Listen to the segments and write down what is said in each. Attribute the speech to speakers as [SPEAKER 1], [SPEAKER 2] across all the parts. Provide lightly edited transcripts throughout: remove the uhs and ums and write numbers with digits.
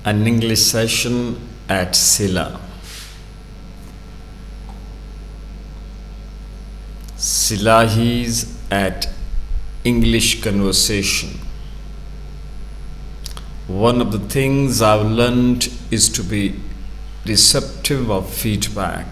[SPEAKER 1] an English session at SILAH. Silahis at English conversation. One of the things I've learned is to be receptive of feedback.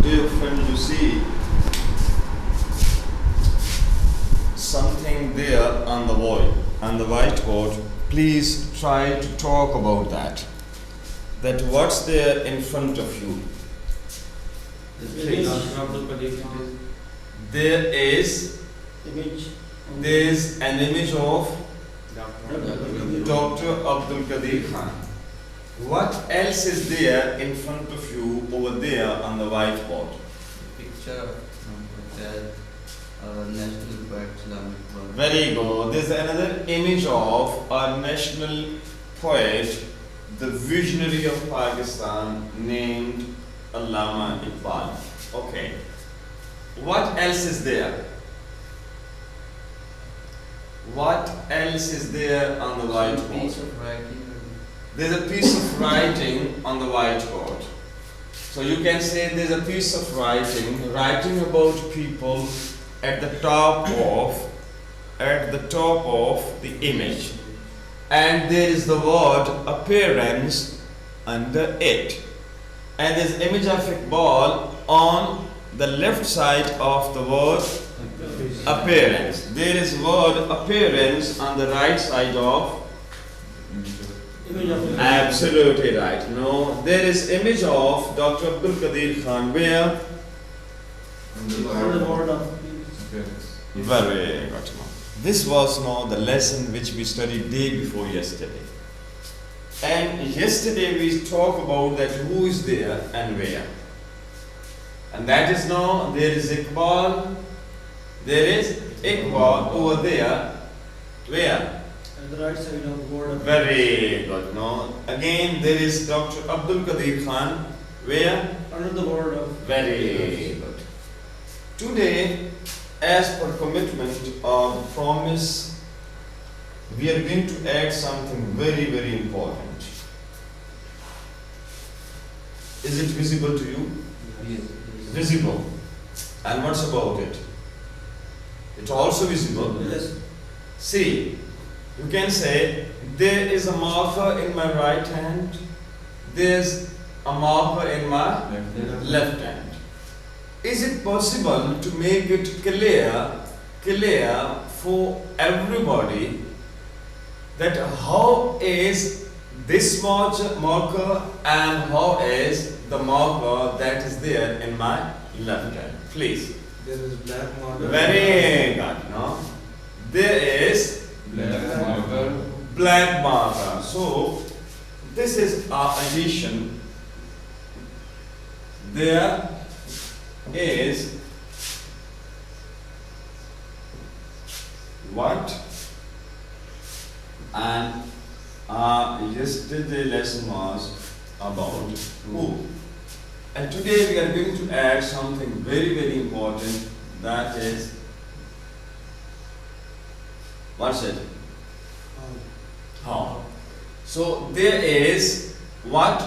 [SPEAKER 1] Dear friend, you see something there on the wall, on the whiteboard. Please try to talk about that. That what's there in front of you? There is an image of Dr. Abdul Qadir Khan. What else is there in front of you over there on the whiteboard?
[SPEAKER 2] Picture of that national poet Islamic poet.
[SPEAKER 1] Very good. There's another image of our national poet, the visionary of Pakistan, named Allama Iqbal. Okay. What else is there? What else is there on the whiteboard?
[SPEAKER 2] Piece of writing.
[SPEAKER 1] There's a piece of writing on the whiteboard. So you can say there's a piece of writing about people at the top of the image. And there is the word appearance under it. And there's image of Iqbal on the left side of the word appearance. There is word appearance on the right side of. Absolutely right. No, there is image of Dr. Abdul Qadir Khan where? Very good. This was the lesson which we studied day before yesterday. And yesterday we talked about that who is there and where. And that is there is Iqbal. There is Iqbal over there. Where?
[SPEAKER 3] The right side of the word.
[SPEAKER 1] Very good. No. Again, there is Dr. Abdul Qadir Khan. Where?
[SPEAKER 3] Under the word of.
[SPEAKER 1] Very good. Today, as per commitment or promise, we are going to add something very, very important. Is it visible to you?
[SPEAKER 2] Yes.
[SPEAKER 1] Visible. And what's about it? It's also visible.
[SPEAKER 3] Yes.
[SPEAKER 1] See, you can say there is a marker in my right hand, there's a marker in my left hand. Is it possible to make it clear for everybody that how is this marker and how is the marker that is there in my left hand? Please.
[SPEAKER 3] There is black marker.
[SPEAKER 1] Very good. No? There is black marker. So this is our addition. There is what? And yesterday lesson was about who. And today we are going to add something very, very important. That is, what's it? How. So there is what?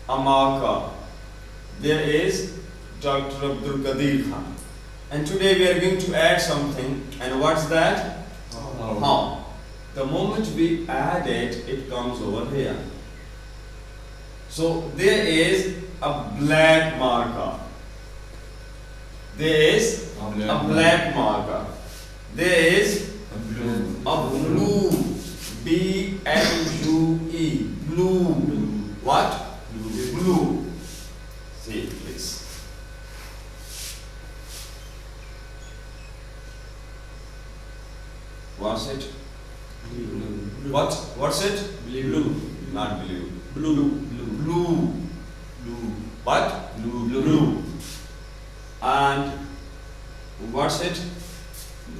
[SPEAKER 1] A marker. There is Dr. Abdul Qadir Khan. And today we are going to add something. And what's that? How. The moment we add it, it comes over here. So there is a black marker. There is a black marker. There is a blue. B-L-U-E. Blue. What? Blue. What's it?
[SPEAKER 3] Blue.
[SPEAKER 1] Not blue.
[SPEAKER 3] Blue.
[SPEAKER 1] Blue.
[SPEAKER 2] Blue.
[SPEAKER 1] What?
[SPEAKER 2] Blue.
[SPEAKER 1] And what's it?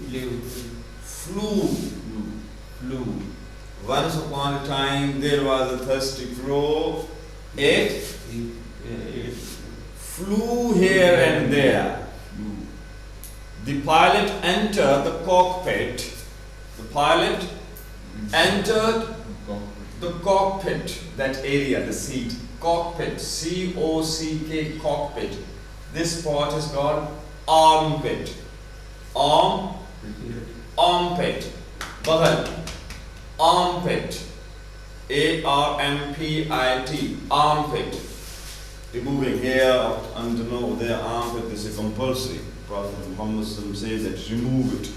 [SPEAKER 2] Blue.
[SPEAKER 1] Flew.
[SPEAKER 2] Blue.
[SPEAKER 1] Once upon a time there was a thirsty crow. It flew here and there. The pilot entered the cockpit. The pilot entered the cockpit, that area, the seat. Cockpit, C-O-C-K, cockpit. This part is called armpit. Armpit. Bagal. Armpit. A-R-M-P-I-T. Armpit. Removing hair under their armpit, this is compulsory. Prophet Muhammad says that remove it,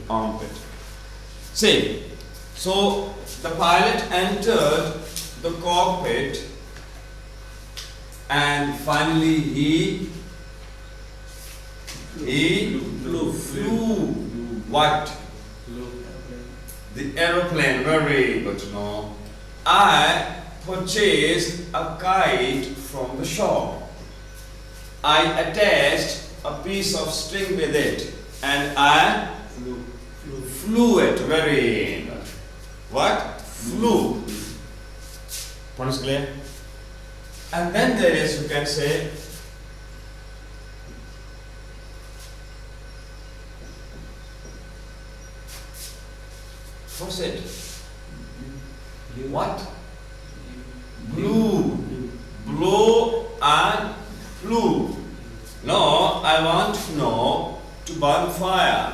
[SPEAKER 1] armpit. Say, so the pilot entered the cockpit and finally he flew. What? The aeroplane, very good to know. I purchased a kite from the shop. I attached a piece of string with it and I flew it. Very good. What? Flew. Point is clear? And then there is, you can say, what's it? What? Blue. Blow and flew. No, I want to know to burn fire.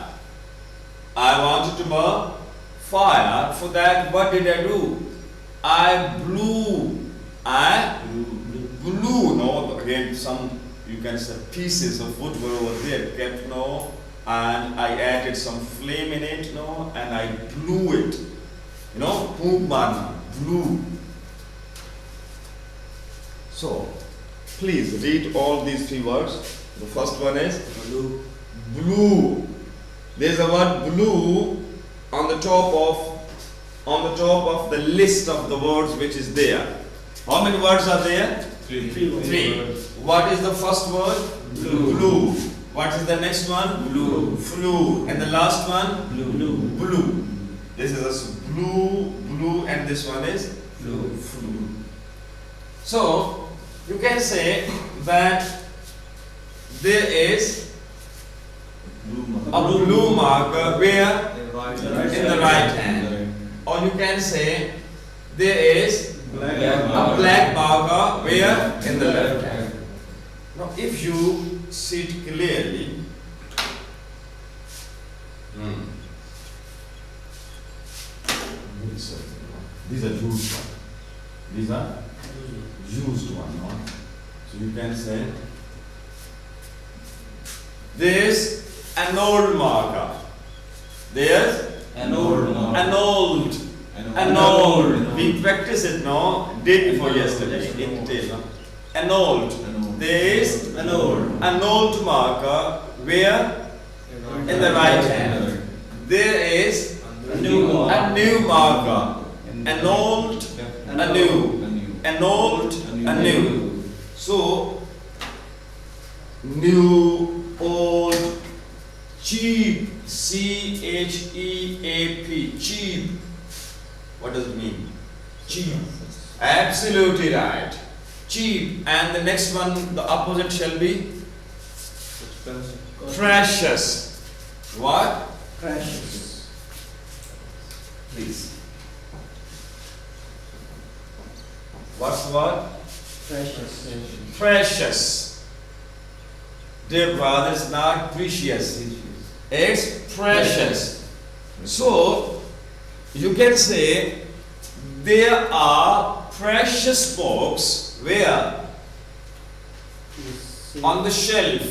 [SPEAKER 1] I wanted to burn fire. For that, what did I do? I blew. No, again, some, you can say, pieces of wood were over there, kept, no, and I added some flame in it, no, and I blew it. You know, blew. So, please read all these three words. The first one is blue. There is a word blue on the top of the list of the words which is there. How many words are there? Three. What is the first word? Blue. What is the next one? Flew. And the last one? Blue. This is a blue, and this one is flew. So you can say that there is a blue marker where? In the right hand. Or you can say there is a black marker where? In the left hand. Now if you see it clearly, these are used ones. These are used ones. No? So you can say there's an old marker. There's an old. We practice it now, day before yesterday in detail. An old. There is an old marker where? In the right hand. There is a new marker. An old, a new. An old, a new. So, new, old, cheap. C-H-E-A-P. Cheap. What does it mean? Cheap. Absolutely right. Cheap. And the next one, the opposite shall be? Precious. What?
[SPEAKER 3] Precious.
[SPEAKER 1] Please. What's the word?
[SPEAKER 3] Precious.
[SPEAKER 1] Precious. Dear brother, it's not precious. It's precious. So, you can say there are precious books where? On the shelf.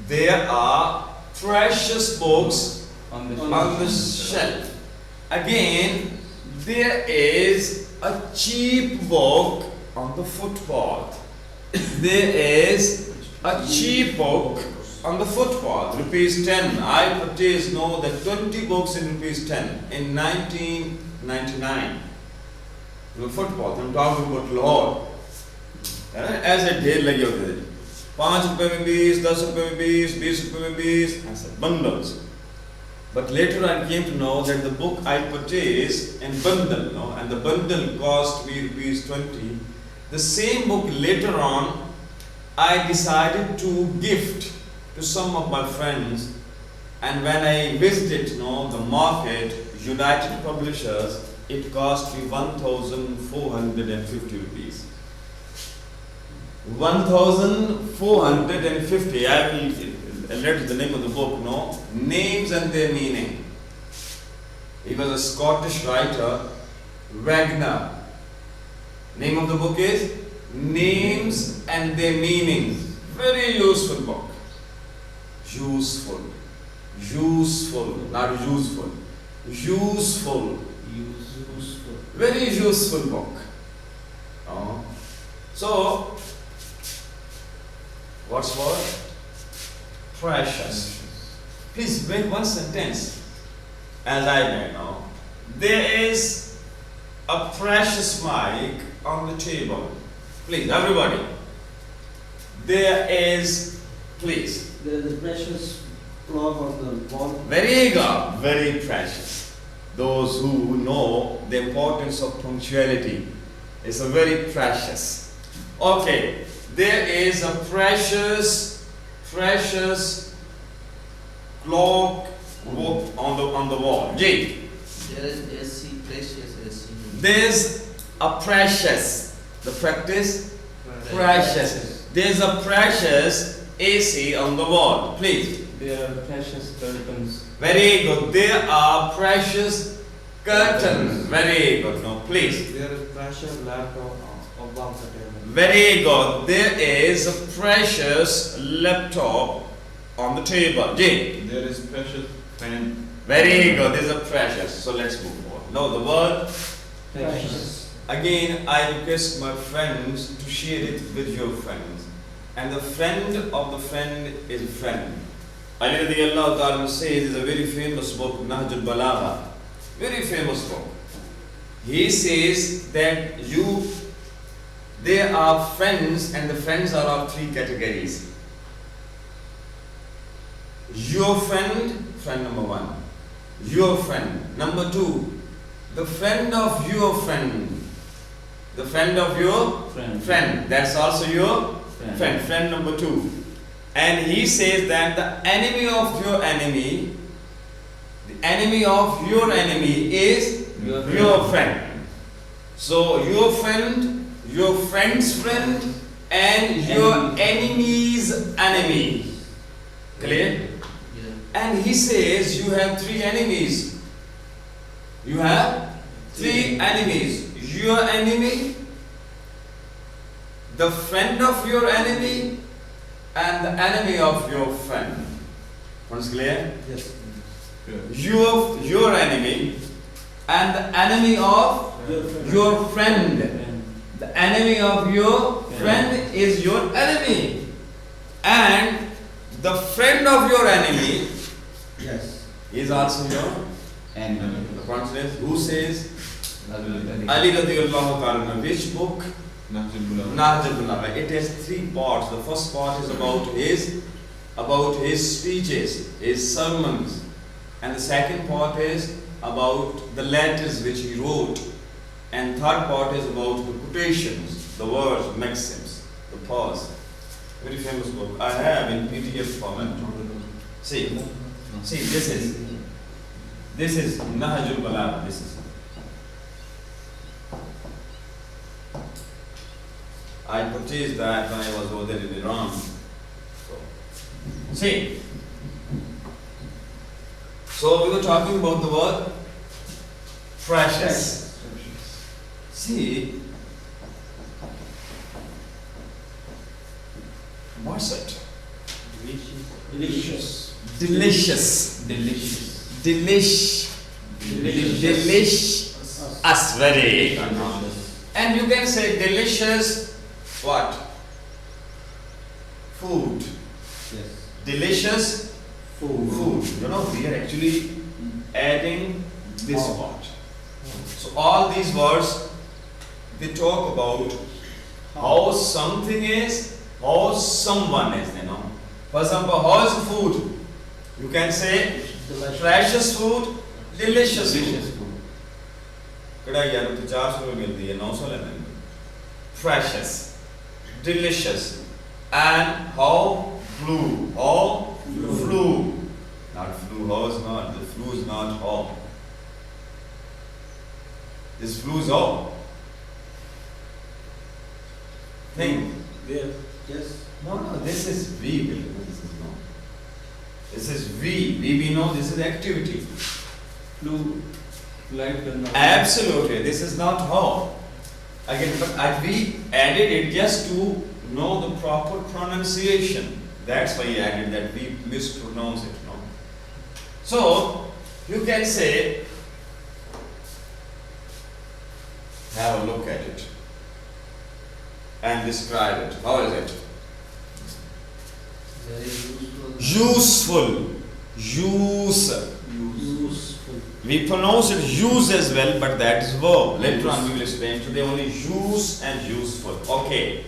[SPEAKER 1] There are precious books on the shelf. Again, there is a cheap book on the footpath. There is a cheap book on the footpath, rupees 10. I purchased the 20 books in rupees 10 in 1999. On the footpath, I'm talking about Lahore. ऐसे ढेर लगे होते थे, 5 रुपए में 20, 10 रुपए में 20, 20 रुपए में 20, ऐसे bundles. But later I came to know that the book I purchased in bundle, and the bundle cost me rupees 20. The same book later on I decided to gift to some of my friends, and when I visited the market, United Publishers, it cost me 1,450 rupees. 1,450. I will let the name of the book, Names and Their Meaning. He was a Scottish writer, Wagner. Name of the book is Names and Their Meaning. Very useful book. Useful, not useful. Useful. Very useful book. So, what's word? Precious. Please make one sentence as I made now. There is a precious mic on the table. Please, everybody. There is, please.
[SPEAKER 3] There is a precious clock on the wall.
[SPEAKER 1] Very good, very precious. Those who know the importance of punctuality, it's a very precious. Okay, there is a precious clock on the wall. J.
[SPEAKER 2] There is AC, precious AC.
[SPEAKER 1] There's a precious. The practice? Precious. There's a precious AC on the wall. Please.
[SPEAKER 2] There are precious curtains.
[SPEAKER 1] Very good. There are precious curtains. Very good. No, please.
[SPEAKER 2] There is precious laptop above the table.
[SPEAKER 1] Very good. There is a precious laptop on the table. J.
[SPEAKER 2] There is precious pen.
[SPEAKER 1] Very good. There's a precious. So let's move on. Now the word
[SPEAKER 3] Precious.
[SPEAKER 1] again. I request my friends to share it with your friends. And the friend of the friend is a friend. Ali radiallahu ta'ala says is a very famous book, Nahjul Balagha. Very famous book. He says that there are friends, and the friends are of 3 categories. Your friend, friend number 1. Your friend. Number 2, the friend of your friend. The friend of your friend. That's also your friend. Friend number 2. And he says that the enemy of your enemy, the enemy of your enemy is your friend. So your friend, your friend's friend, and your enemy's enemy. Clear?
[SPEAKER 2] Yeah.
[SPEAKER 1] And he says you have 3 enemies. You have 3 enemies. Your enemy, the friend of your enemy, and the enemy of your friend. Once clear?
[SPEAKER 3] Yes.
[SPEAKER 1] Your enemy and the enemy of your friend. The enemy of your friend is your enemy. And the friend of your enemy
[SPEAKER 3] Yes.
[SPEAKER 1] is also your enemy. The consonant who says Ali radiallahu ta'ala. Which book? Nahjul Balagha. It has 3 parts. The first part is about his speeches, his sermons, and the second part is about the letters which he wrote, and third part is about the quotations, the words, maxims, the pause. Very famous book. I have in PDF format. See, this is Nahjul Balagha. This is. I purchased that when I was over there in Iran. So we were talking about the word precious. See, what's it?
[SPEAKER 3] Delicious.
[SPEAKER 1] Delicious. Delicious. Very good. And you can say delicious what? Food.
[SPEAKER 3] Yes.
[SPEAKER 1] delicious food. You know, we are actually adding this part. So all these words, they talk about how something is, how someone is, you know. For example, how is food? You can say precious food, delicious food. कढ़ाई यार तो 400 में मिलती है 900 लेना precious, delicious, and how flew, not flew, how is not, the flu is not how. This flu is how. Think.
[SPEAKER 3] There. Yes.
[SPEAKER 1] No, this is we, this is no. This is we know this is activity.
[SPEAKER 2] Flew, flight and
[SPEAKER 1] Absolutely, this is not how. Again, but we added it just to know the proper pronunciation. That's why he added that we mispronounce it. No? So, you can say, have a look at it and describe it. How is it?
[SPEAKER 2] very
[SPEAKER 1] Useful. Use.
[SPEAKER 3] Useful.
[SPEAKER 1] We pronounce it use as well, but that is verb. Later on we will explain. Today only use and useful. Okay.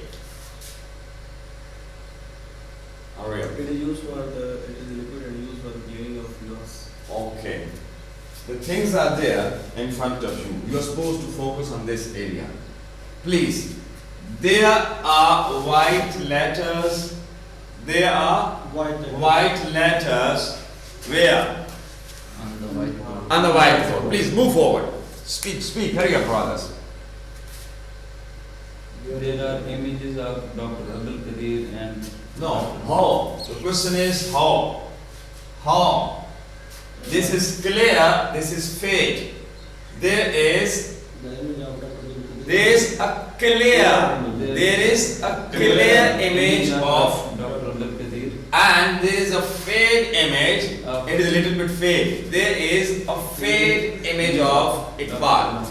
[SPEAKER 1] Hurry up.
[SPEAKER 4] It is used for the, it is liquid and used for the giving of loss.
[SPEAKER 1] Okay. The things are there in front of you. You are supposed to focus on this area. Please. There are white letters. There are white letters. Where?
[SPEAKER 2] on the whiteboard.
[SPEAKER 1] On the whiteboard. Please move forward. Speak. Hurry up, brothers.
[SPEAKER 2] There are images of Dr. Abdul Qadir and
[SPEAKER 1] No. How? The question is how. How? This is clear. This is fade. There is a clear image of,
[SPEAKER 2] Dr. Abdul Qadir
[SPEAKER 1] and there is a fade image. It is a little bit fade. There is a fade image of Iqbal.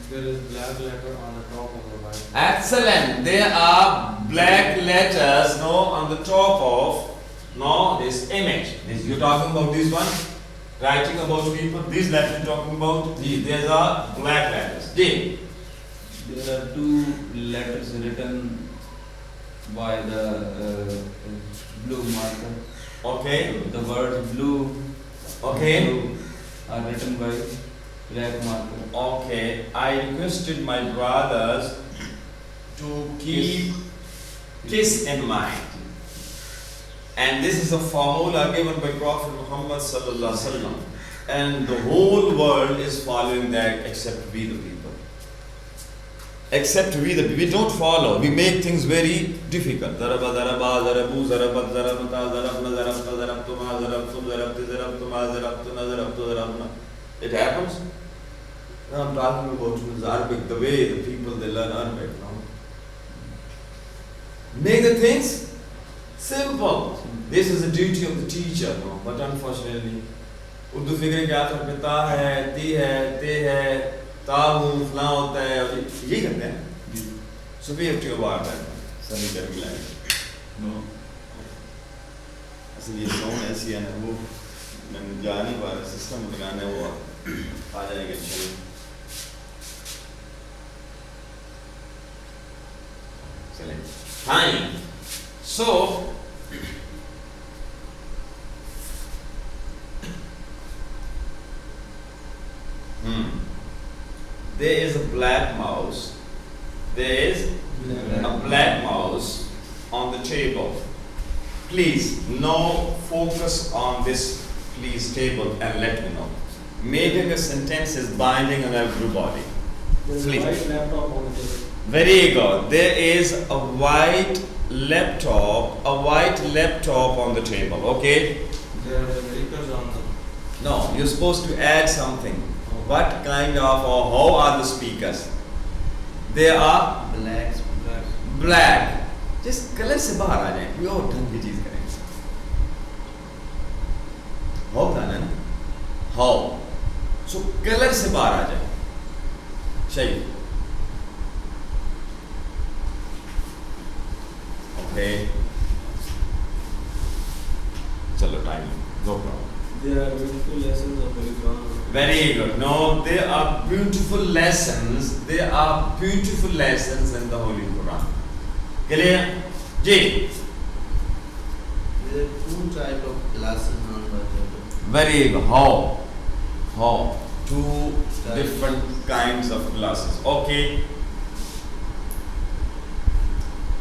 [SPEAKER 4] There is black letter on the top of the white.
[SPEAKER 1] Excellent. There are black letters on the top of this image. You're talking about this one? Writing about people. These letters you're talking about? These are black letters. D.
[SPEAKER 2] There are two letters written by the blue marker.
[SPEAKER 1] Okay.
[SPEAKER 2] The words blue,
[SPEAKER 1] Okay.
[SPEAKER 2] blue are written by black marker.
[SPEAKER 1] Okay. I requested my brothers to keep kiss in mind. And this is a formula given by Prophet Muhammad sallallahu alaihi wasallam. And the whole world is following that except we the people. Except we don't follow. We make things very difficult. Zaraba, zaraba, zarabu, zarabat, zarabata, zarabna, zarabta, zarabtuma, zarabtum, zarabti, zarabtuma, zarabtuna, zarabtu, zarabna. It happens. Now I'm talking about Arabic, the way the people they learn Arabic. No? Make the things simple. This is the duty of the teacher. No? But unfortunately, Urdu figure के आखिर में ता है, ती है, ते है, ताहू, फलां होता है, और ये करते हैं. So we have to avoid that. Sunny Arabic language.
[SPEAKER 2] No.
[SPEAKER 1] असल ये सॉन्ग ऐसी है ना वो मैं जा नहीं पा रहा सिस्टम लगाना है वो आ जाएगा चलो. चलें. Fine. So there is a black mouse. There is a black mouse on the table. Please, no focus on this please table and let me know. Making a sentence is binding on everybody.
[SPEAKER 3] There is
[SPEAKER 1] Please.
[SPEAKER 3] a white laptop on the table.
[SPEAKER 1] Very good. There is a white laptop on the table. Okay?
[SPEAKER 4] There are stickers on the.
[SPEAKER 1] No, you're supposed to add something. What kind of or how are the speakers? They are black. Just color से बाहर आ जाए. कोई और ढंग की चीज करें. How था ना? How. So color से बाहर आ जाए. सही. Okay. No problem.
[SPEAKER 4] There are beautiful lessons of Holy Quran.
[SPEAKER 1] Very good. No, there are beautiful lessons. There are beautiful lessons in the Holy Quran. Clear? Ji.
[SPEAKER 3] There are two type of classes on the table.
[SPEAKER 1] Very good. How? How? Two
[SPEAKER 3] Types.
[SPEAKER 1] different kinds of classes. Okay.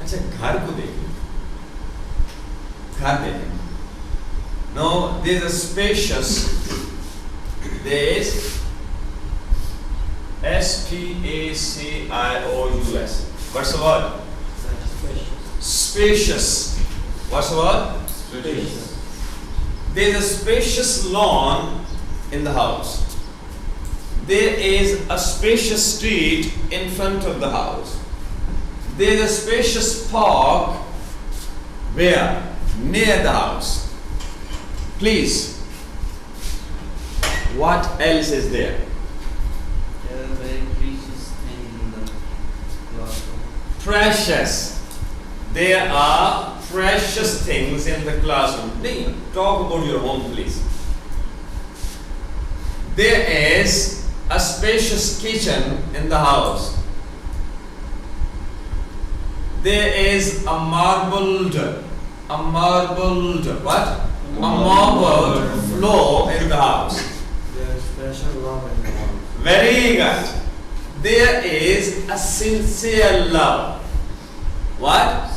[SPEAKER 1] अच्छा घर को देखिए. घर देखें. No, there is a spacious. There is spacious. What's the word? Spacious. What's the word?
[SPEAKER 4] Spacious.
[SPEAKER 1] There is a spacious lawn in the house. There is a spacious street in front of the house. There is a spacious park where? Near the house. Please. What else is there?
[SPEAKER 3] There are very precious things in the classroom.
[SPEAKER 1] Precious. There are precious things in the classroom. Please, talk about your home, please. There is a spacious kitchen in the house. There is a marbled what? A marbled floor in the house.
[SPEAKER 4] There is special love in the house.
[SPEAKER 1] Very good. There is a sincere love. What?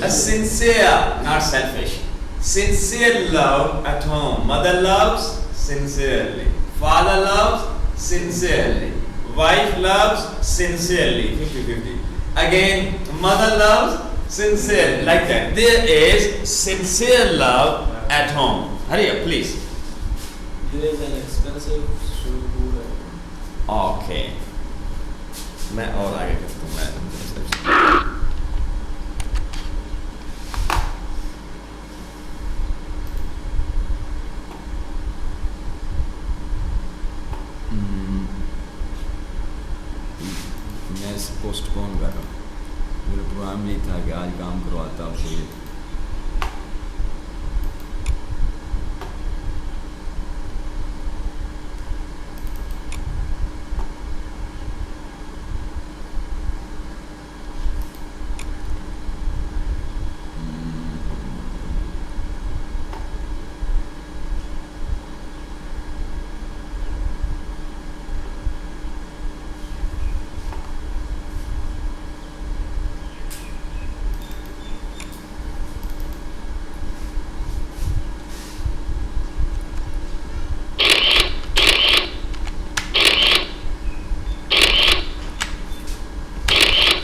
[SPEAKER 1] A sincere, not selfish. Sincere love at home. Mother loves sincerely. Father loves sincerely. Wife loves sincerely. 50-50. Again, mother loves sincerely. Like that. There is sincere love at home. Hurry up, please.
[SPEAKER 4] There is an expensive swimming pool at home.
[SPEAKER 1] Okay. मैं और आगे करता हूँ मैं. मैं इसे postpone कर रहा हूँ. मेरा प्रोग्राम यही था कि आज काम करवाता हूँ तो ये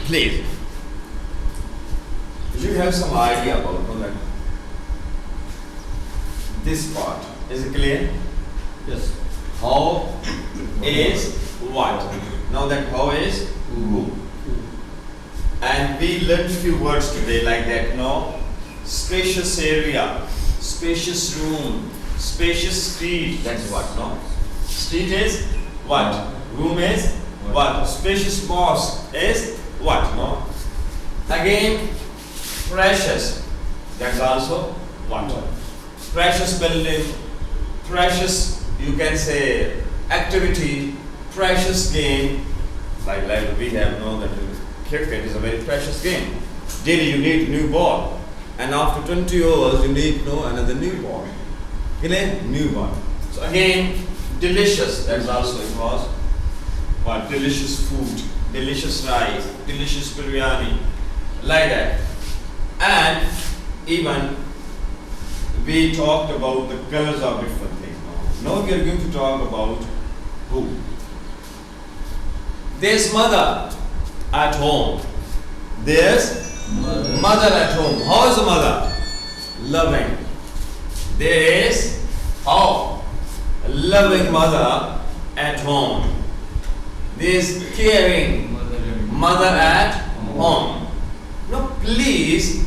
[SPEAKER 1] please. You have some idea about that. This part. Is it clear?
[SPEAKER 4] Yes.
[SPEAKER 1] How is what? Now that how is who. And we learned few words today like that, no? Spacious area, spacious room, spacious street. That's what, no? Street is what? Room is what? Spacious mosque is what, no? Again, precious. That's also what? Precious building, precious, you can say, activity, precious game. Like we have known that cricket is a very precious game. Daily you need new ball. And after 20 hours you need another new ball. Clear? New ball. So again, delicious, that's also it was. What? Delicious food, delicious rice, delicious biryani, like that. And even we talked about the colors of different things. Now we are going to talk about who. There's mother at home. There's mother at home. How is the mother? Loving. There is how? A loving mother at home. There is caring mother at home. Now please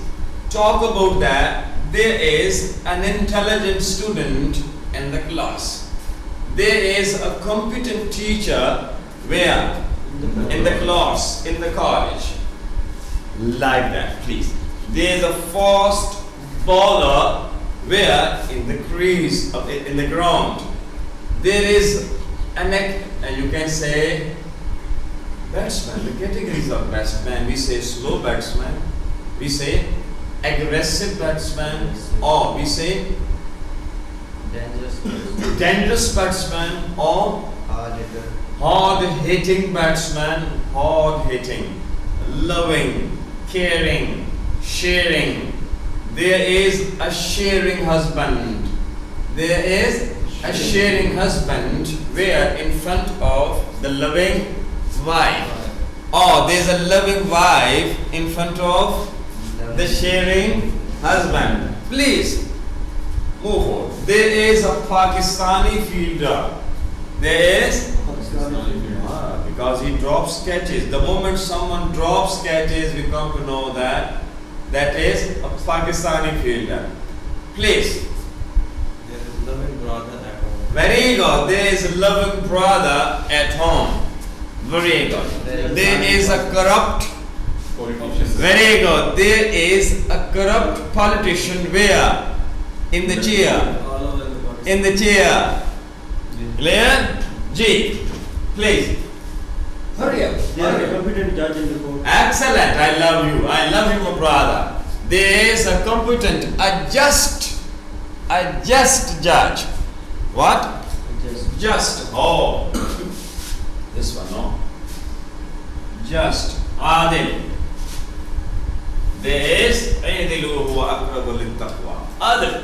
[SPEAKER 1] talk about that. There is an intelligent student in the class. There is a competent teacher where? In the class, in the college. Like that, please. There is a fast bowler where in the crease of in the ground there is a neck, and you can say batsman. The categories of batsman: we say slow batsman, we say aggressive batsman, or we say dangerous batsman, or hard-hitting batsman. Hard-hitting, loving, caring, sharing. There is a sharing husband. There is a sharing husband where in front of the loving wife. Or there is a loving wife in front of the sharing husband. Please move on. There is a Pakistani fielder. There is because he drops catches. The moment someone drops catches, we come to know that that is a Pakistani fielder. Please.
[SPEAKER 4] There is loving brother at home.
[SPEAKER 1] Very good. There is a loving brother at home. Very good. There is a corrupt
[SPEAKER 2] politician.
[SPEAKER 1] Very good. There is a corrupt politician where? In the chair.
[SPEAKER 4] All over the body.
[SPEAKER 1] In the chair. Clear? G. Please. Hurry up.
[SPEAKER 4] There
[SPEAKER 1] Hurry
[SPEAKER 4] is a
[SPEAKER 1] up.
[SPEAKER 4] competent judge in the court.
[SPEAKER 1] Excellent. I love you. I love you, my brother. There is a competent, a just judge. What? Just. Oh. This one, no? Just. Adil. There is Adilu huwa aqrabu lit-taqwa. Adil.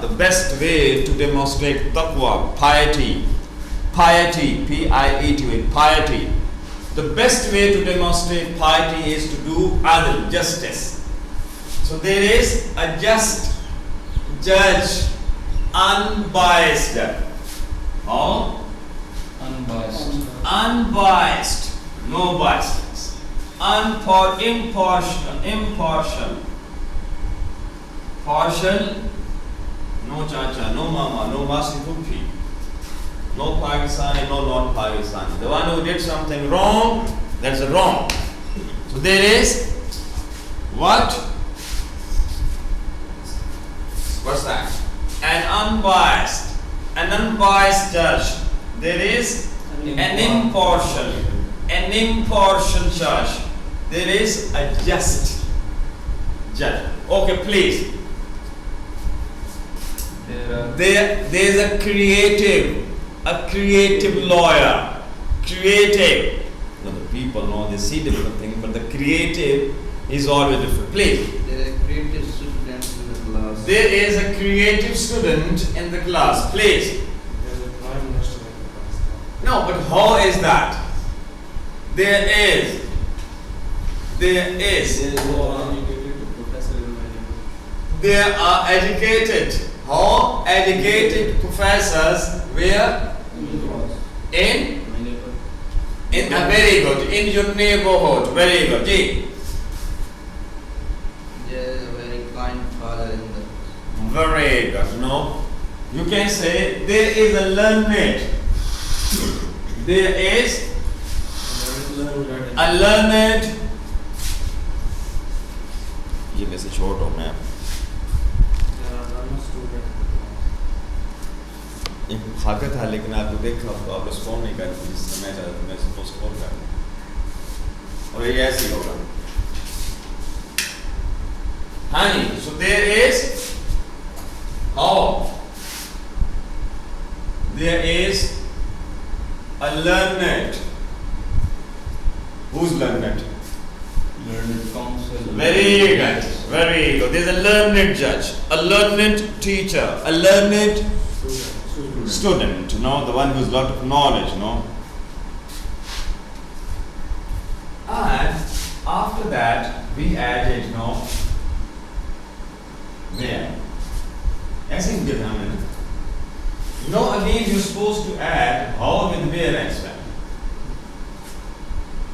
[SPEAKER 1] The best way to demonstrate taqwa, piety, P-I-E-T, piety. The best way to demonstrate piety is to do adl, justice. So there is a just judge, unbiased. How?
[SPEAKER 2] Unbiased.
[SPEAKER 1] Unbiased, no biasness. Impartial. Partial, no chacha, no mama, no masi fufi. No Pakistani, no non-Pakistani. The one who did something wrong, that's a wrong. So there is what? What's that? An unbiased judge. There is an impartial judge. There is a just judge. Okay, please. There is a creative lawyer. Creative. No, the people know, they see different things, but the creative is always different. Please.
[SPEAKER 3] There are creative students in the class.
[SPEAKER 1] There is a creative student in the class. Please.
[SPEAKER 4] There is a prime minister in the class.
[SPEAKER 1] No, but how is that? There is.
[SPEAKER 4] There is no uneducated professor in my neighborhood.
[SPEAKER 1] There are educated. How? Educated professors where? In?
[SPEAKER 4] My neighborhood.
[SPEAKER 1] Very good. In your neighborhood. Very good. G.
[SPEAKER 3] There is a very kind father in the
[SPEAKER 1] Very good. No. You can say there is a learned. There is a learned. ये में से छोड़ हूँ मैं.
[SPEAKER 4] There are none students in the class.
[SPEAKER 1] एक खाका था लेकिन आपको देखा तो आप रिस्पॉन्ड नहीं कर रहे जिस समय चाहता तो मैं इसको पोस्टपोन कर दूँ और ये ऐसे ही होगा. हाँ जी. So there is how? There is a learned. Who's learned?
[SPEAKER 2] Learned counsel.
[SPEAKER 1] Very good. Very good. There's a learned judge, a learned teacher, a learned student, you know, the one who's got of knowledge, you know. And after that, we added, you know, where? ऐसे ही देना मैंने. No, again you're supposed to add how with where as well.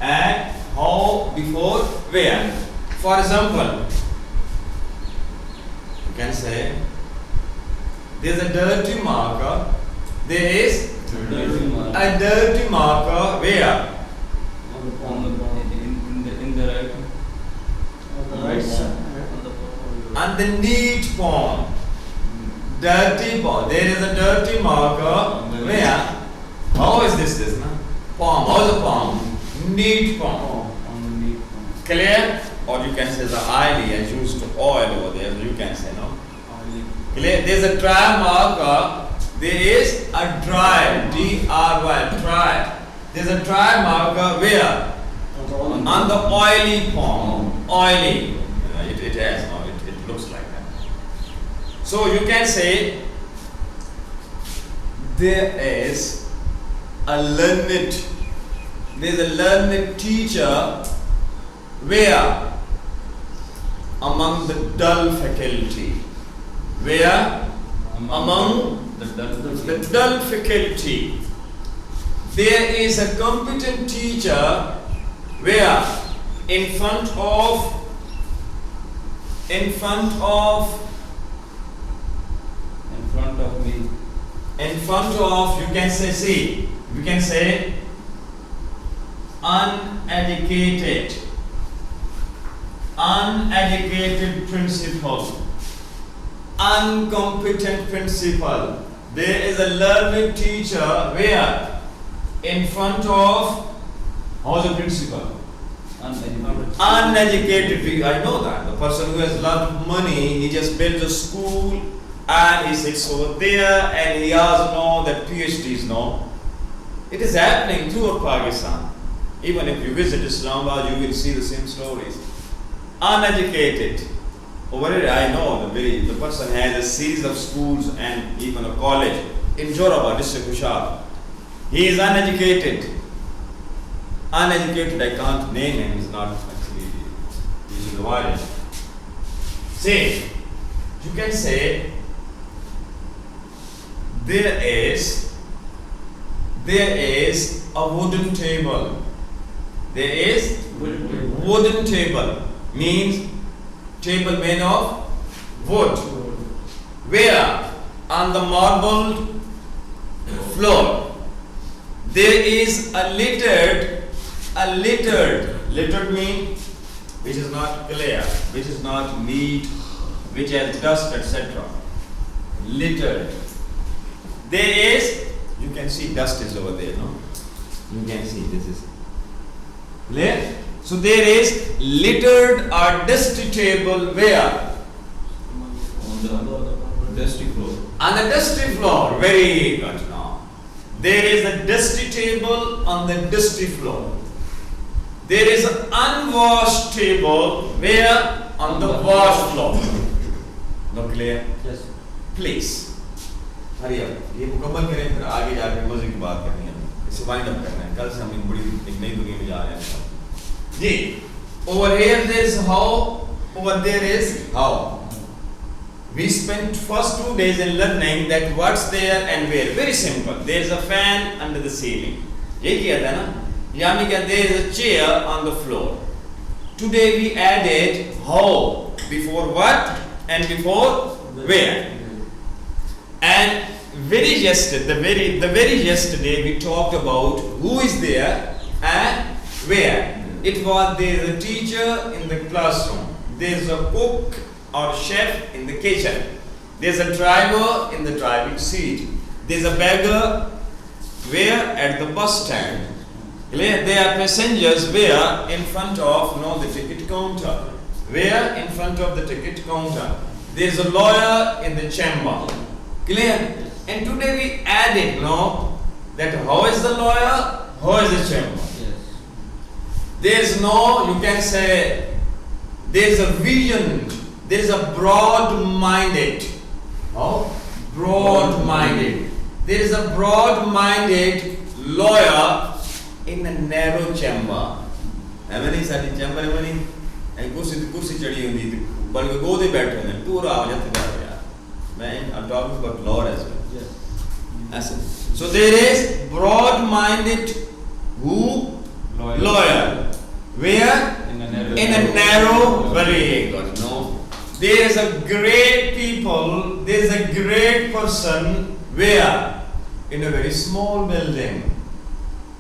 [SPEAKER 1] Add how before where. For example, you can say there's a dirty marker. There is a dirty marker where?
[SPEAKER 2] In the right.
[SPEAKER 4] On the right side. On the
[SPEAKER 1] and the neat form. Dirty form. There is a dirty marker. Where? How is this? No? Form. How is the form? Neat form.
[SPEAKER 2] On the neat form.
[SPEAKER 1] Clear? Or you can say the oily as used to oil over there. You can say no. Clear? There is a dry marker. There is a dry. D-R-Y. Dry. There is a dry marker where? On the oily form. Oily. It has no. It looks like that. So you can say there is a learned teacher where among the dull faculty. Where among
[SPEAKER 2] the
[SPEAKER 1] dull faculty there is a competent teacher where in front of me, in front of, you can say, see, you can say uneducated principal, incompetent principal. There is a learned teacher where in front of, how's the principal? Uneducated. I know that. The person who has a lot of money, he just builds a school and he sits over there and he has no that PhDs no. It is happening throughout Pakistan. Even if you visit Islamabad, you will see the same stories. Uneducated. Over here, I know the person has a series of schools and even a college in Joraba, district Hushar. He is uneducated. Uneducated, I can't name him, he's not actually, he's the violent. See, you can say there is a wooden table. There is wooden table, means table made of wood. Where on the marbled floor there is a littered means which is not clear, which is not neat, which has dust, etc. Littered. There is, you can see dust is over there, no? You can see this is clear. So there is littered or dusty table where?
[SPEAKER 2] On the dusty floor.
[SPEAKER 1] On the dusty floor. Very good. Now there is a dusty table on the dusty floor. There is an unwashed table where? On the washed floor. No clear?
[SPEAKER 4] Yes.
[SPEAKER 1] Please. हरी अब ये मुकम्मल करें फिर आगे जाकर मजे की बात करनी है इसे वाइंड अप करना है कल से हम एक बड़ी एक नई दुनिया में जा रहे हैं जी over here there is how, over there is how. We spent first 2 days in learning that what's there and where. Very simple. There is a fan under the ceiling. ये किया था ना यानी क्या there is a chair on the floor. Today we added how before what and before where. And the very yesterday we talked about who is there and where. It was there is a teacher in the classroom, there is a cook or chef in the kitchen, there is a driver in the driving seat, there is a beggar where at the bus stand. There are passengers where in front of the ticket counter. Where in front of the ticket counter. There is a lawyer in the chamber. Clear? And today we added that how is the lawyer, how is the chamber.
[SPEAKER 2] Yes.
[SPEAKER 1] There is you can say there is a vision, there is a broad-minded. How? Broad-minded. There is a broad-minded lawyer in a narrow chamber. Every सारी chamber every एक कुर्सी चढ़ी हुई थी बल्कि गोदे बैठे हैं पूरा आ जाते बैठ गया मैं I'm talking about law as well. Yes. So there is broad-minded who lawyer where in a narrow very good there is a great people, there is a great person where in a very small building.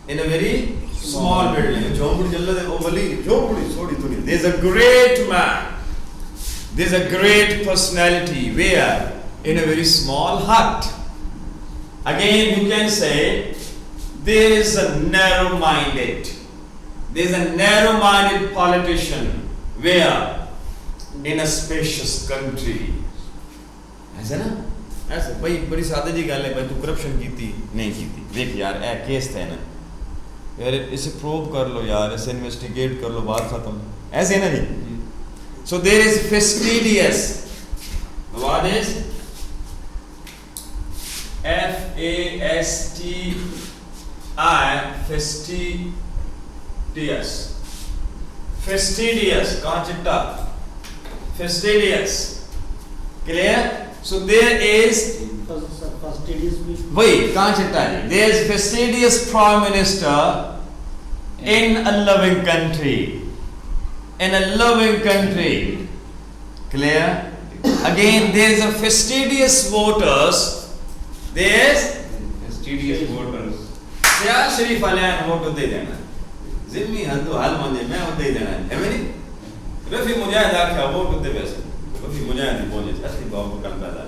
[SPEAKER 1] In a very small building. There is a great man. There's a great personality. Where? In a very small hut. Again, you can say there is a narrow-minded. There is a narrow-minded politician. Where? In a spacious country. ऐसा ना? ऐसा भाई बड़ी सादे जी गल है भाई तू करप्शन की थी नहीं की थी देख यार ए केस था ना यार इसे प्रोब कर लो यार इसे इन्वेस्टिगेट कर लो बात खत्म ऐसे है ना जी so there is fastidious the word is fastidious कहाँ चिट्टा fastidious clear so there is wait कहाँ चिट्टा जी there is fastidious prime minister in a loving country clear again there is a fastidious voters there is
[SPEAKER 2] fastidious voters
[SPEAKER 1] यार शरीफ वाले vote दे देना जिम्मी हल तो हाल माने मैं वो दे देना है मेरी रफी मुजाहिद आख्या वोट दे वैसे रफी मुजाहिद बोले असली बाबू को कल पैदा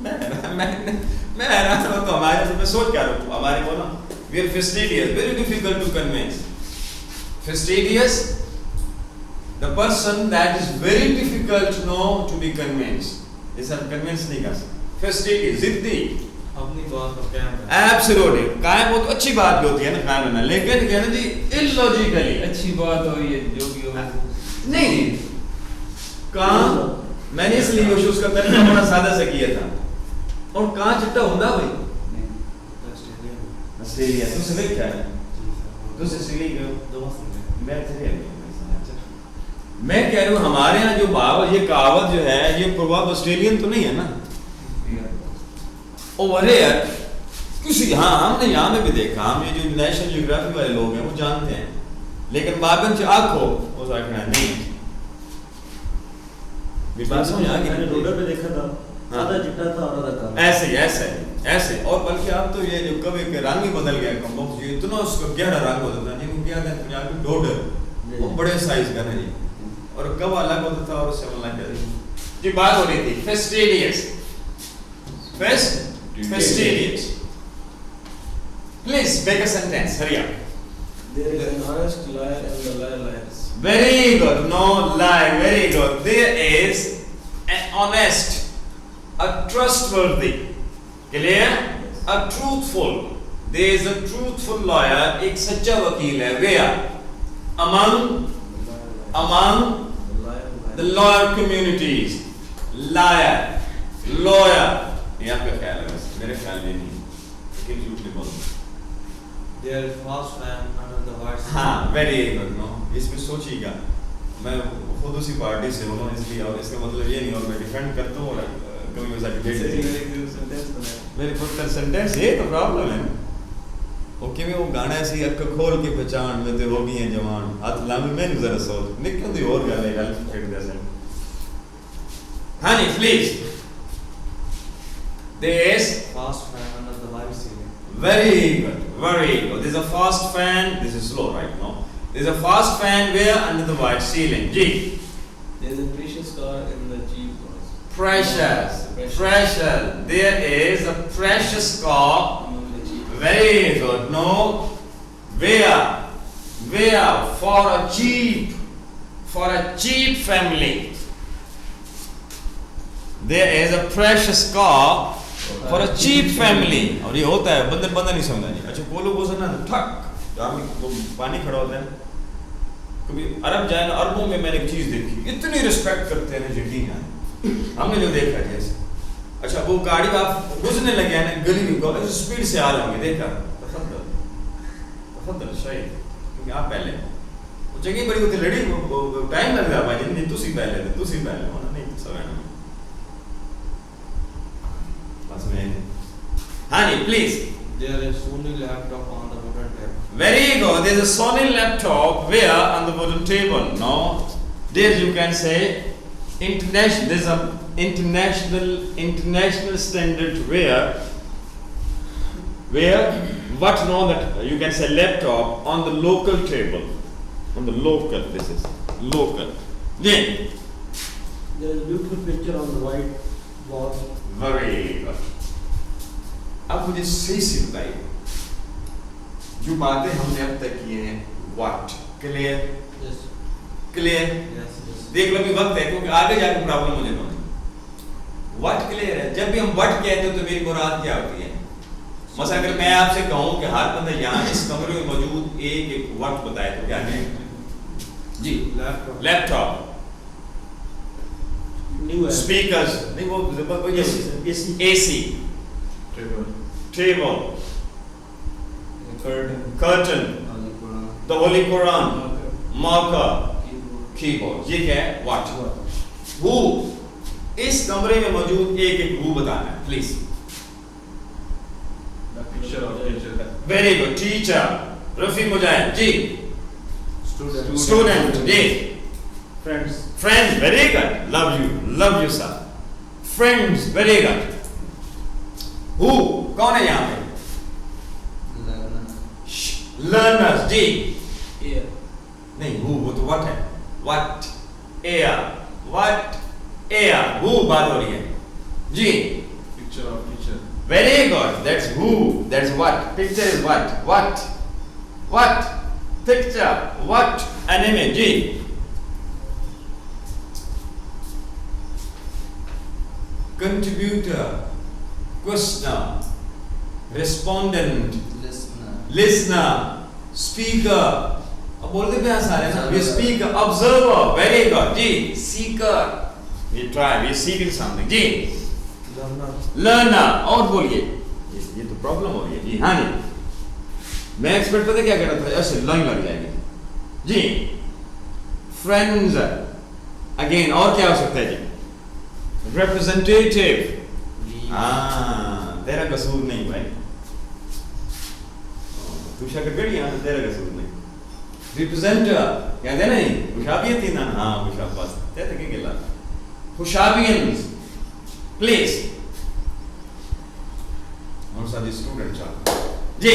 [SPEAKER 1] मैं हैरान हूं तो हमारे तो मैं सोच क्या रहा हूं हमारे बोला we are fastidious very difficult to convince fastidious the person that is very difficult to know to be convinced is convince नहीं कर सकते fastidious जिद्दी
[SPEAKER 4] अपनी बात को कायम रखना
[SPEAKER 1] एब्सोल्युटली कायम बहुत अच्छी बात भी होती है ना कायम रहना लेकिन कहना जी इलॉजिकली
[SPEAKER 2] अच्छी बात हो ये जो भी हो
[SPEAKER 1] नहीं कहाँ मैंने इसलिए वो चूज करता नहीं बड़ा सादा सा किया था और कहाँ चिट्टा होता भाई ऑस्ट्रेलिया तुझसे देख क्या है तुझसे ऑस्ट्रेलिया गयो मैं कह रहा हूँ हमारे यहाँ जो बावत ये कहावत जो है ये प्रभाव ऑस्ट्रेलियन तो नहीं है ना ओवर हियर किसी हाँ हमने यहाँ में भी देखा हम ये जो नेशनल ज्योग्राफी वाले लोग हैं वो जानते हैं लेकिन बाबन से आँखों वो साखना नहीं विश्वास में यहाँ
[SPEAKER 4] मैंने रोडर पे देखा था सादा चिट्टा था और था
[SPEAKER 1] ऐसे और बल्कि अब तो ये जो कभी के रंग ही बदल गया कम्बोक्स ये इतना उसका गहरा रंग होता था जिनको क्या था पंजाब में डोडर वो बड़े साइज का ना जी और कब अलग होता था और उससे अलग क्या जी बात हो रही थी fastidious please make a sentence hurry up
[SPEAKER 4] there is an honest liar and the liar liars
[SPEAKER 1] very good no lie very good there is an honest a trustworthy clear a truthful there is a truthful lawyer एक सच्चा वकील है where among the lawyer communities lawyer ये आपका ख्याल है मेरे ख्याल में नहीं लेकिन झूठ नहीं बोलूं
[SPEAKER 4] there is false man under the white
[SPEAKER 1] हाँ वेरी गुड नो इसमें सोचिएगा मैं खुद उसी पार्टी से हूँ इसलिए और इसका मतलब ये नहीं और मैं डिफेंड करता हूँ और कभी वैसा डिबेट मेरे खुद का सेंटेंस ये तो प्रॉब्लम है ओके मैं वो गाना ऐसी अक्क खोल के पहचान में ते हो गई हैं जवान हाथ लामे मैं नहीं जरा सोच निकल दी और गाने गल फेंक दे सन हाँ नहीं please there is
[SPEAKER 4] fast fan under the live ceiling
[SPEAKER 1] very good there's a fast fan this is slow right now there's a fast fan where under the white ceiling G
[SPEAKER 4] there's a precious car in the jeep
[SPEAKER 1] precious there is a precious car very good no where for a cheap family there is a precious car for a cheap family और ये होता है बंदा नहीं समझा नहीं अच्छा कोलो को सुना ठक जहाँ तो पानी खड़ा होता है कभी अरब जाए ना अरबों में मैंने एक चीज़ देखी इतनी रिस्पेक्ट करते हैं ना जल्दी ना हमने जो देखा जैसे अच्छा वो गाड़ी आप गुजरने लगे हैं ना गली में ऐसे स्पीड से आ रहे होंगे देखा तफद्दल शायद क्योंकि आप पहले वो जगह बड़ी होती लड़ी टाइम लग रहा भाई नहीं तुसी पहले होना नहीं सब है ना Honey, please.
[SPEAKER 4] There is Sony laptop on the wooden table.
[SPEAKER 1] Very good. There is a Sony laptop where on the wooden table. No, there you can say international. There is a international standard where what no that you can say laptop on the local table. On the local. This is local. Then
[SPEAKER 4] There is a beautiful picture on the white wall.
[SPEAKER 1] Very good. अब मुझे सही से बताइए, जो बातें हमने अब तक की हैं, what clear?
[SPEAKER 4] Yes.
[SPEAKER 1] Clear?
[SPEAKER 4] Yes. Yes.
[SPEAKER 1] देख लो अभी वक्त है क्योंकि आगे जाकर प्रॉब्लम मुझे होगी। What clear है? जब भी हम what कहते हो तो मेरी मुराद क्या होती है? मसलन अगर मैं आपसे कहूँ कि हर बंदा यहाँ इस कमरे में मौजूद एक what बताए तो क्या कहेंगे? जी, लैपटॉप,
[SPEAKER 4] New app.
[SPEAKER 1] स्पीकर्स, नहीं वो AC, table, curtain, the Holy Quran, marker, keyboard. ये क्या है? What? Who? इस कमरे में मौजूद एक who बताना है, please.
[SPEAKER 2] Picture of teacher.
[SPEAKER 1] Very good. Teacher, Rafi, Mujahid, ji. Student, ji.
[SPEAKER 4] Friends.
[SPEAKER 1] Friends, very good. Love you, sir. Friends, very good. Who? कौन है यहाँ पे? Learners, जी.
[SPEAKER 4] Ear.
[SPEAKER 1] नहीं, who वो तो what है? What? Air. What? Air. Who बात हो रही है? जी.
[SPEAKER 2] Picture of teacher.
[SPEAKER 1] Very good. That's who. That's what. Picture is what? What? What? Picture. What? An image. Ji. Contributor. Questioner. Respondent. Listener. Speaker. अब बोलते भी आसान है ना? We speaker. Observer. Very good. Ji. Seeker. We try. We seeking something. Ji. Learner. और बोलिए. ये तो प्रॉब्लम हो रही है जी. हाँ जी. मैं एक्सपर्ट पता क्या कर रहा था? ऐसे लाइन लग जाएगी. जी. Friends. Again और क्या हो सकता है जी? Representative. हाँ, तेरा कसूर नहीं भाई. तू शकरगढ़ी यहाँ तेरा कसूर नहीं. Representer. कहते हैं नहीं? खुशाबियत ही ना. हाँ, खुशाबाज. कहते क्या कहला? खुशाबियंस. Please. और साथ स्टूडेंट चाहते जी.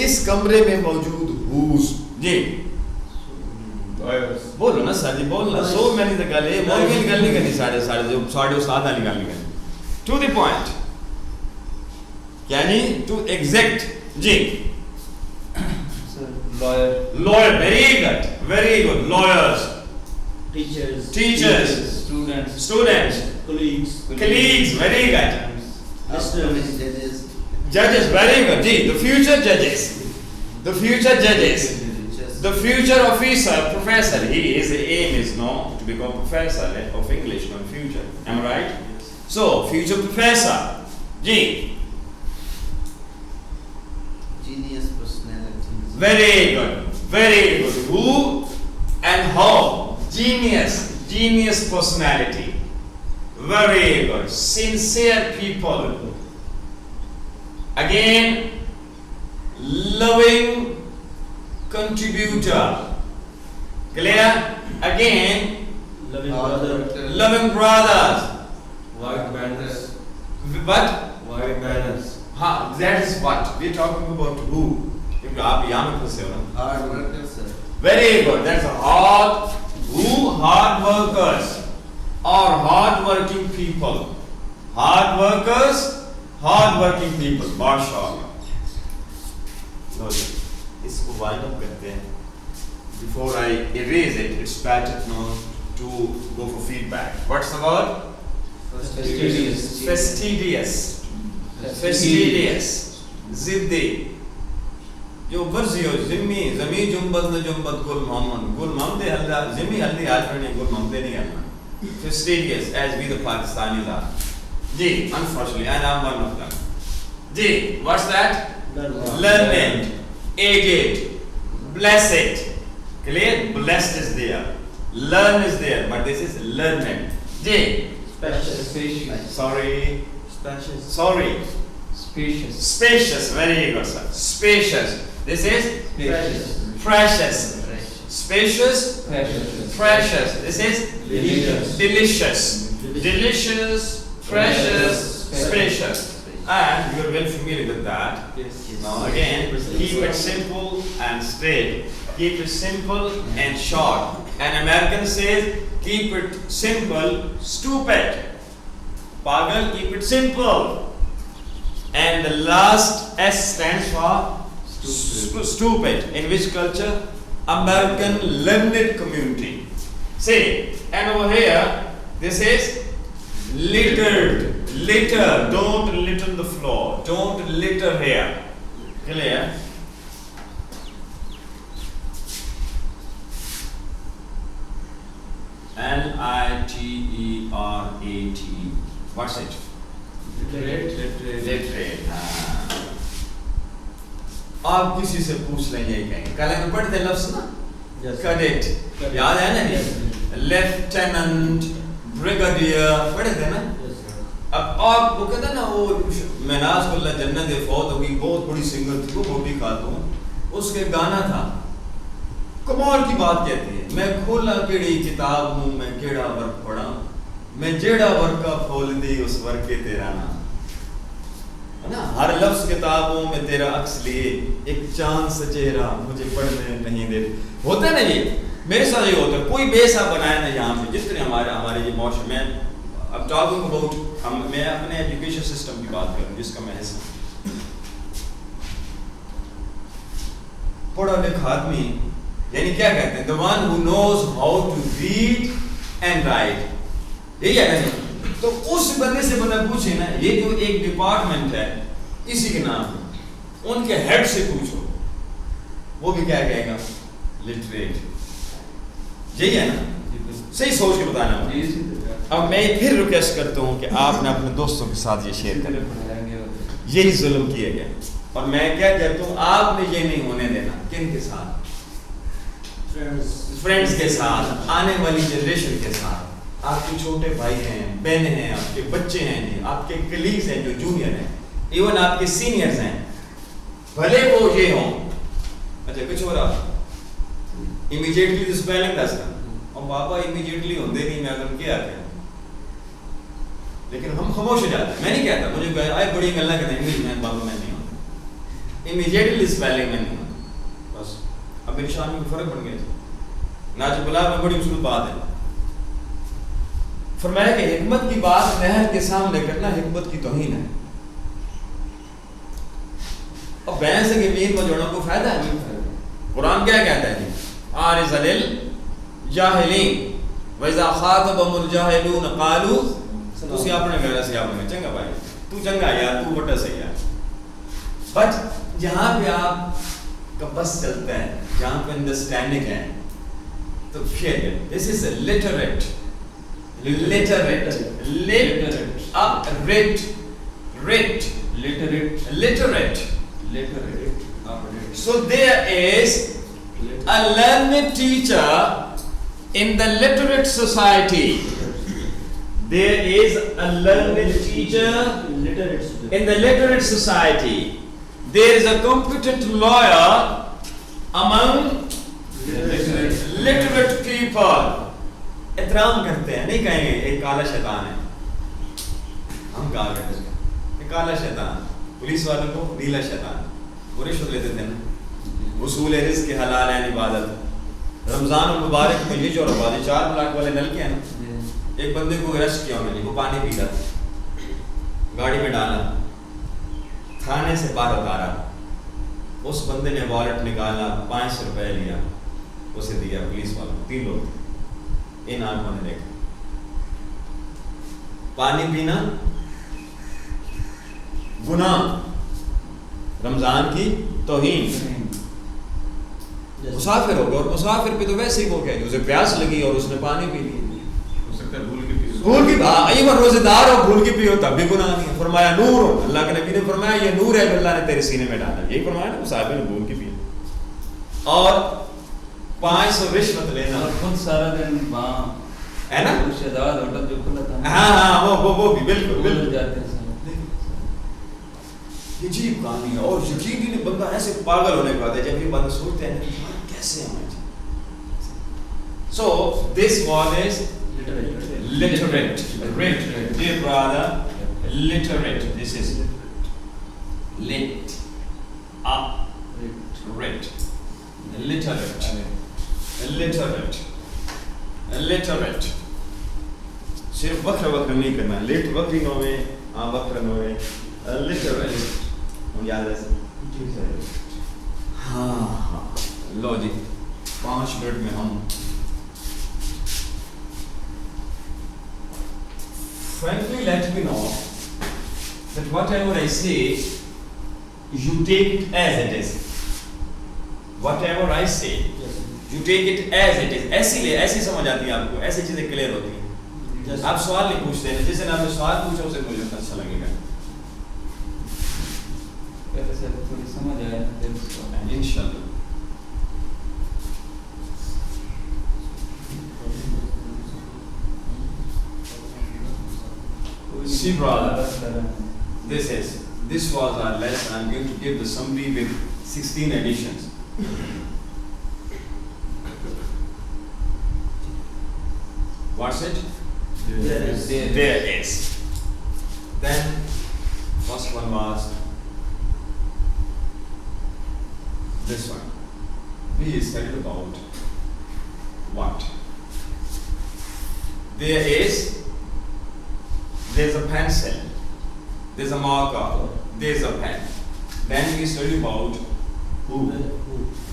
[SPEAKER 1] इस कमरे में मौजूद who's जी.
[SPEAKER 2] Lawyers.
[SPEAKER 1] बोलो ना सर जी बोलना. So many the गले मौलवी निकाल नहीं करनी साढ़े जो साढ़े उस्ताद निकाल नहीं करनी. To the point. यानी to exact ji.
[SPEAKER 2] Lawyer.
[SPEAKER 1] Lawyer, very good. Lawyers.
[SPEAKER 4] Teachers.
[SPEAKER 1] Students. Colleagues, very good.
[SPEAKER 3] Judges.
[SPEAKER 1] Judges, very good. Ji, the future judges. The future officer, professor. His aim is not to become professor of English in future. Am I right? So, future professor. Ji.
[SPEAKER 3] Genius personalities.
[SPEAKER 1] Very good. Who and how? Genius personality. Very good. Sincere people. Again, loving contributor. Clear? Again, loving brothers.
[SPEAKER 2] White banners.
[SPEAKER 1] What?
[SPEAKER 2] White banners.
[SPEAKER 1] हाँ, that is what we are talking about. Who? क्योंकि आप यहाँ में फंसे हो ना.
[SPEAKER 3] Hard workers, sir.
[SPEAKER 1] Very good. That's hard. Who? Hard workers or hard working people. Hard workers, hard working people. Mashallah. No, इसको wind up करते हैं. Before I erase it, it's better now to go for feedback. What's the word? Fastidious. Ziddi. जो बर्जियो जिम्मी जमी जुम्बद न जुम्बद गुल मोहम्मद हल्दा जिम्मी हल्दी आजमनी गुल मोहम्मद नहीं करना. Fastidious as we the Pakistanis are. Ji, unfortunately, and I'm one of them. Ji, what's that? Learned, aged, blessed. Clear? Blessed is there. Learn is there, but this is learned. Ji. Spacious. Very good, sir. Spacious. This is precious. Spacious. Precious. This is delicious. Precious. Spacious. and you are well familiar with that.
[SPEAKER 4] Yes.
[SPEAKER 1] Now again, keep it simple and straight. Keep it simple and short. An American says, keep it simple, stupid. Pagal, keep it simple. And the last S stands for stupid. In which culture? American learned community. Say, and over here, this is littered. Litter, don't litter the floor. Don't litter here. Clear? Literat. What's it? Literate. आप किसी से पूछ लें यही कहेंगे कल में पढ़ते लफ्ज़ ना कैडेट याद है ना लेफ्टिनेंट ब्रिगेडियर पढ़े थे ना अब आप वो कहते ना वो मनाज कुल्ला जन्नत फौत होगी बहुत बड़ी सिंगर थी वो रोटी खाता हूँ उसके गाना था कमाल की बात कहती है मैं खोला केड़ी किताब हूँ मैं केड़ा वर्क पढ़ा मैं जेड़ा वर्क का खोल दी उस वर्क के तेरा नाम है ना हर लफ्ज किताबों में तेरा अक्स लिए एक चांद सा चेहरा मुझे पढ़ने नहीं दे होता है ना ये मेरे साथ ये होता है कोई बेसा बनाया ना यहाँ पे जितने हमारे ये मौसम में अब टॉकिंग अबाउट मैं अपने एजुकेशन सिस्टम की बात करूँ जिसका मैं हिस्सा पढ़ा लिखा आदमी यानी क्या कहते हैं the one who knows how to read and write यही है ना तो उस बंदे से बंदा पूछे ना ये जो एक डिपार्टमेंट है इसी के नाम है उनके हेड से पूछो वो भी क्या कहेगा लिटरेट यही है ना सही सोच के बताना अब मैं फिर रिक्वेस्ट करता हूँ कि आपने अपने दोस्तों के साथ ये शेयर करें यही जुल्म किया गया और मैं क्या कहता हूँ आपने ये नहीं होने देना किन के साथ फ्रेंड्स के साथ आने वाली जनरेशन के साथ आपके छोटे भाई हैं बहन हैं आपके बच्चे हैं आपके कलीग्स हैं जो जूनियर हैं इवन आपके सीनियर्स हैं भले वो ये हों अच्छा कुछ हो रहा इमीडिएटली तो स्पेलिंग दसना और पापा इमीडिएटली होंगे नहीं मैं अगर क्या करूं लेकिन हम खामोश हो जाते हैं मैं नहीं कहता मुझे आए बड़ी गल्ला कहते हैं इंग्लिश में बाबा मैं नहीं होता इमीडिएटली स्पेलिंग में नहीं होता बस अब मेरी शान में फर्क पड़ गया ना जो बुला में बड़ी मुश्किल बात है फरमाया कि हिकमत की बात नहर के सामने करना हिकमत की तौहीन है और भैंस के मीर को जोड़ों को फायदा है कुरान क्या कहता है आरिज़लिल जाहिलीन वइज़ा ख़ातबहुमुल जाहिलून क़ालू तुसी अपने घर से आपने चंगा भाई तू चंगा यार तू बड़ा सही यार बट जहां पे आप का बस चलता है जहां पे अंडरस्टैंडिंग है तो फिर this is a literate literate so there is a learned teacher in the literate society there is a learned teacher in the literate society there is a competent lawyer among literate people एहतराम करते हैं नहीं कहेंगे एक काला शैतान है हम कहा करते हैं एक काला शैतान पुलिस वालों को नीला शैतान वो रिश्वत लेते थे ना वसूल रिज़्क़ के हलाल है इबादत रमज़ान और मुबारक में ये जो रवाज़ 4 लाख वाले नल के हैं ना एक बंदे को अरेस्ट किया मैंने वो पानी पी रहा था गाड़ी में डाला थाने से बाहर उतारा उस बंदे ने वॉलेट निकाला 500 रुपए लिया उसे दिया पुलिस वालों 3 लोग इन आंखों ने देखा पानी पीना गुनाह रमजान की तौहीन मुसाफिर हो गया और मुसाफिर पे तो वैसे ही वो कह उसे प्यास लगी और उसने पानी पी लिया भूल की रोजेदार और भूल की पियो तब भी गुनाह नहीं फरमाया नूर हो अल्लाह के नबी ने फरमाया ये नूर है अल्लाह ने तेरे सीने में डाला यही फरमाया ना मुसाफिर ने भूल की पिया और 500 रिश्वत लेना
[SPEAKER 2] और खुद सारा दिन वहाँ
[SPEAKER 1] है ना
[SPEAKER 2] मुर्शिदाबाद होटल जो खुला था
[SPEAKER 1] हाँ वो भी बिल्कुल
[SPEAKER 2] जाते हैं
[SPEAKER 1] ये अजीब कहानी है और यकीन ही नहीं बंदा ऐसे पागल होने का है जब ये बात सोचते हैं कैसे हमें so this one is literate dear brother literate this is lit, lit, illiterate, illiterate, illiterate. सिर्फ वक्र वक्र नहीं करना, लिट वक्री नो में, वक्र नो में, illiterate. मुझे याद है हाँ, लो जी 5 मिनट में हम frankly let me know that whatever I say you take it as it is. Whatever I say you take it as it is. ऐसी समझ आती है आपको, ऐसी चीजें क्लियर होती हैं। आप सवाल नहीं पूछते हैं, जिस दिन आपने सवाल पूछा उसे मुझे अच्छा लगेगा।
[SPEAKER 2] पहले से थोड़ी समझ आए
[SPEAKER 1] इंशाल्लाह। See brother, this was our lesson. I'm going to give the summary with 16 additions. What's it? There is. Then first one was this one. We studied about what? There's a pencil, there's a marker, there's a pen. Then we study about who.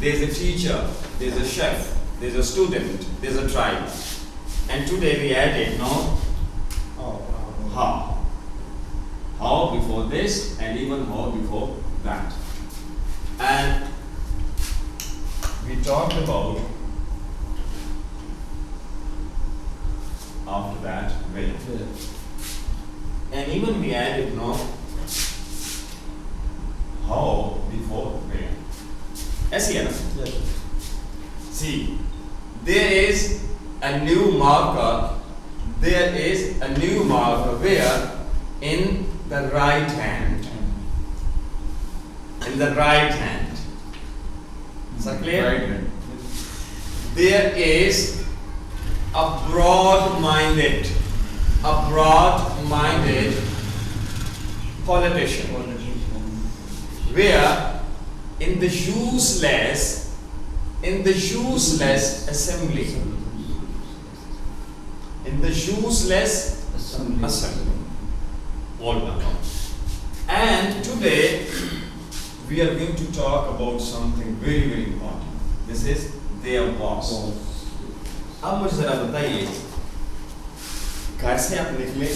[SPEAKER 1] There's a teacher, there's a chef, there's a student, there's a tribe. And today we added how. How before this and even how before that. And we talked about after that where. And even we added how before where. ऐसी है ना? See, there is a new marker. There is a new marker where in the right hand. In the right hand. Is that clear?
[SPEAKER 2] Right hand.
[SPEAKER 1] There is a broad-minded politician. Where in the useless assembly. In the useless assembly. All done. And today we are going to talk about something very, very important. This is their boss. अब मुझे जरा बताइए, घर से आप निकले,